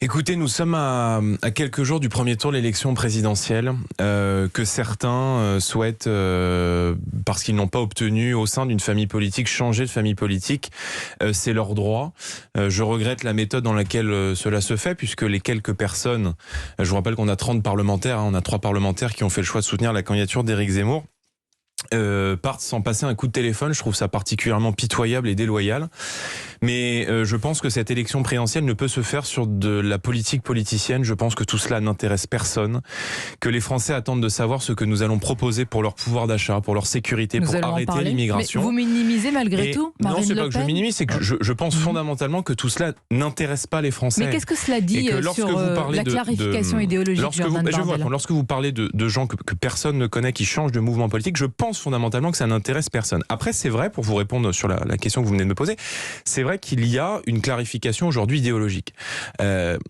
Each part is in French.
Écoutez, nous sommes à quelques jours du premier tour de l'élection présidentielle que certains souhaitent, parce qu'ils n'ont pas obtenu au sein d'une famille politique, changer de famille politique. C'est leur droit. Je regrette la méthode dans laquelle cela se fait, puisque les quelques personnes, je vous rappelle qu'on a 30 parlementaires, on a 3 parlementaires qui ont fait le choix de soutenir la candidature d'Éric Zemmour, partent sans passer un coup de téléphone. Je trouve ça particulièrement pitoyable et déloyal. Mais je pense que cette élection présidentielle ne peut se faire sur de la politique politicienne. Je pense que tout cela n'intéresse personne, que les Français attendent de savoir ce que nous allons proposer pour leur pouvoir d'achat, pour leur sécurité, pour arrêter l'immigration. Mais vous minimisez malgré tout Marine Non, c'est Le pas que je Pen minimise, c'est que je pense fondamentalement que tout cela n'intéresse pas les Français. Mais qu'est-ce que cela dit sur la clarification idéologique, Jordan Bardella ? Lorsque vous parlez de gens que personne ne connaît, qui changent de mouvement politique, je pense fondamentalement que ça n'intéresse personne. Après, c'est vrai, pour vous répondre sur la question que vous venez de me poser, c'est vrai qu'il y a une clarification aujourd'hui idéologique.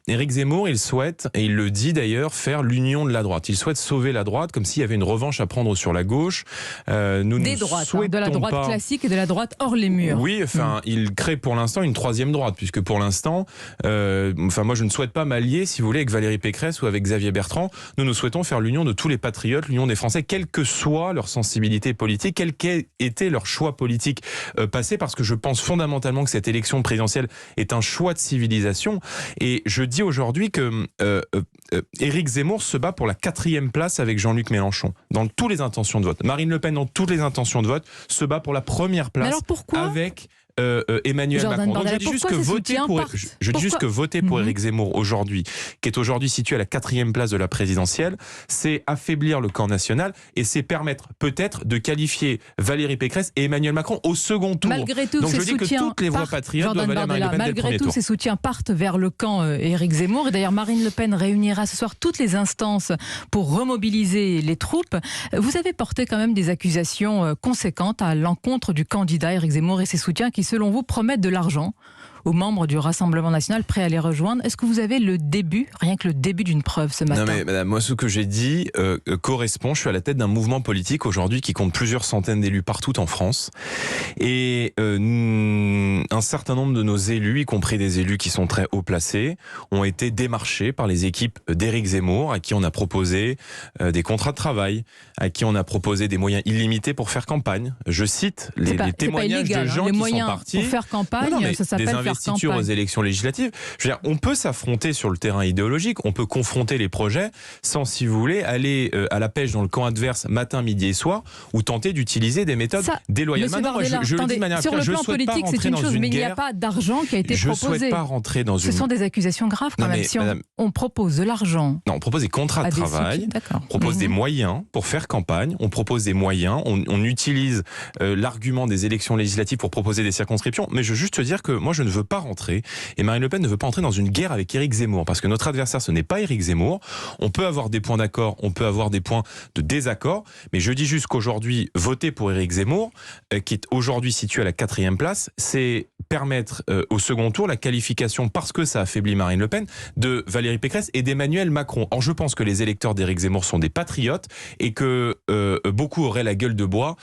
Éric Zemmour, il souhaite, et il le dit d'ailleurs, faire l'union de la droite. Il souhaite sauver la droite, comme s'il y avait une revanche à prendre sur la gauche. Des droites, de la droite classique et de la droite hors les murs. Oui, enfin, il crée pour l'instant une troisième droite, puisque pour l'instant, moi je ne souhaite pas m'allier, si vous voulez, avec Valérie Pécresse ou avec Xavier Bertrand. Nous souhaitons faire l'union de tous les patriotes, l'union des Français, quelle que soit leur sensibilité politique, quel qu'ait été leur choix politique passé, parce que je pense fondamentalement que cette élection présidentielle est un choix de civilisation. Et je dis aujourd'hui que Éric Zemmour se bat pour la 4e place avec Jean-Luc Mélenchon, dans toutes les intentions de vote. Marine Le Pen, dans toutes les intentions de vote, se bat pour la 1re place avec Emmanuel Macron. Donc je dis juste que voter pour Éric Zemmour aujourd'hui, qui est aujourd'hui situé à la 4e place de la présidentielle, c'est affaiblir le camp national et c'est permettre peut-être de qualifier Valérie Pécresse et Emmanuel Macron au second tour. Malgré tout, donc je dis que toutes les voix patriotes doivent aller à Marine Le Pen dès le premier tour. Malgré tout, ces soutiens partent vers le camp Éric Zemmour. Et d'ailleurs, Marine Le Pen réunira ce soir toutes les instances pour remobiliser les troupes. Vous avez porté quand même des accusations conséquentes à l'encontre du candidat Éric Zemmour et ses soutiens qui, selon vous, promettent de l'argent aux membres du Rassemblement national prêts à les rejoindre. Est-ce que vous avez rien que le début d'une preuve ce matin ? Non mais madame, moi ce que j'ai dit correspond. Je suis à la tête d'un mouvement politique aujourd'hui qui compte plusieurs centaines d'élus partout en France. Et un certain nombre de nos élus, y compris des élus qui sont très haut placés, ont été démarchés par les équipes d'Éric Zemmour, à qui on a proposé des contrats de travail, à qui on a proposé des moyens illimités pour faire campagne. Je cite les témoignages de gens qui sont partis. Pour faire campagne, ça s'appelle faire campagne. Aux élections législatives. Je veux dire, on peut s'affronter sur le terrain idéologique, on peut confronter les projets sans, si vous voulez, aller à la pêche dans le camp adverse matin, midi et soir, ou tenter d'utiliser des méthodes déloyales. Maintenant, je le dis de manière claire, sur le plan politique, c'est une chose, mais il n'y a pas d'argent qui a été proposé. Je ne souhaite pas rentrer dans Ce sont des accusations graves quand même. Si on propose de l'argent. Non, on propose des contrats de travail, on propose des moyens pour faire campagne, on propose des moyens, on utilise l'argument des élections législatives pour proposer des circonscriptions, mais je veux juste te dire que moi je ne veux pas rentrer, et Marine Le Pen ne veut pas entrer dans une guerre avec Éric Zemmour, parce que notre adversaire ce n'est pas Éric Zemmour. On peut avoir des points d'accord, on peut avoir des points de désaccord, mais je dis juste qu'aujourd'hui voter pour Éric Zemmour, qui est aujourd'hui situé à la 4e place, c'est permettre au second tour la qualification, parce que ça affaiblit Marine Le Pen, de Valérie Pécresse et d'Emmanuel Macron. Or je pense que les électeurs d'Éric Zemmour sont des patriotes et que beaucoup auraient la gueule de bois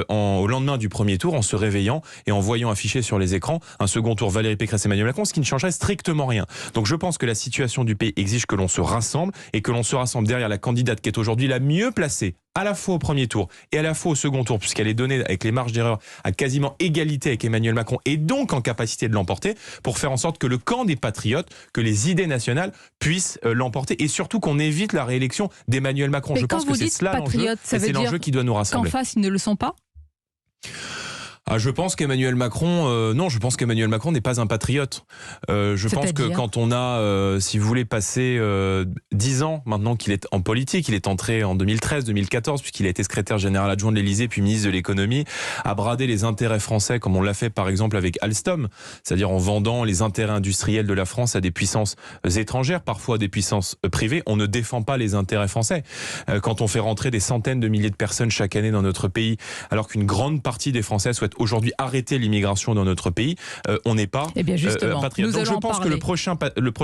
au lendemain du premier tour en se réveillant et en voyant afficher sur les écrans un second tour Valérie Pécresse et Emmanuel Macron, ce qui ne changerait strictement rien. Donc je pense que la situation du pays exige que l'on se rassemble et que l'on se rassemble derrière la candidate qui est aujourd'hui la mieux placée, à la fois au premier tour et à la fois au second tour, puisqu'elle est donnée avec les marges d'erreur à quasiment égalité avec Emmanuel Macron et donc en capacité de l'emporter, pour faire en sorte que le camp des patriotes, que les idées nationales puissent l'emporter et surtout qu'on évite la réélection d'Emmanuel Macron. Mais je pense que c'est cela l'enjeu, et c'est l'enjeu qui doit nous rassembler. Qu'en face, ils ne le sont pas ? Je pense qu'Emmanuel Macron, non, je pense qu'Emmanuel Macron n'est pas un patriote. Je pense que quand on a, si vous voulez, passé 10 ans maintenant qu'il est en politique, il est entré en 2013-2014, puisqu'il a été secrétaire général adjoint de l'Élysée, puis ministre de l'économie, à brader les intérêts français, comme on l'a fait par exemple avec Alstom, c'est-à-dire en vendant les intérêts industriels de la France à des puissances étrangères, parfois à des puissances privées. On ne défend pas les intérêts français. Quand on fait rentrer des centaines de milliers de personnes chaque année dans notre pays, alors qu'une grande partie des Français souhaitent aujourd'hui arrêter l'immigration dans notre pays, on n'est pas patriote. Donc je pense que le prochain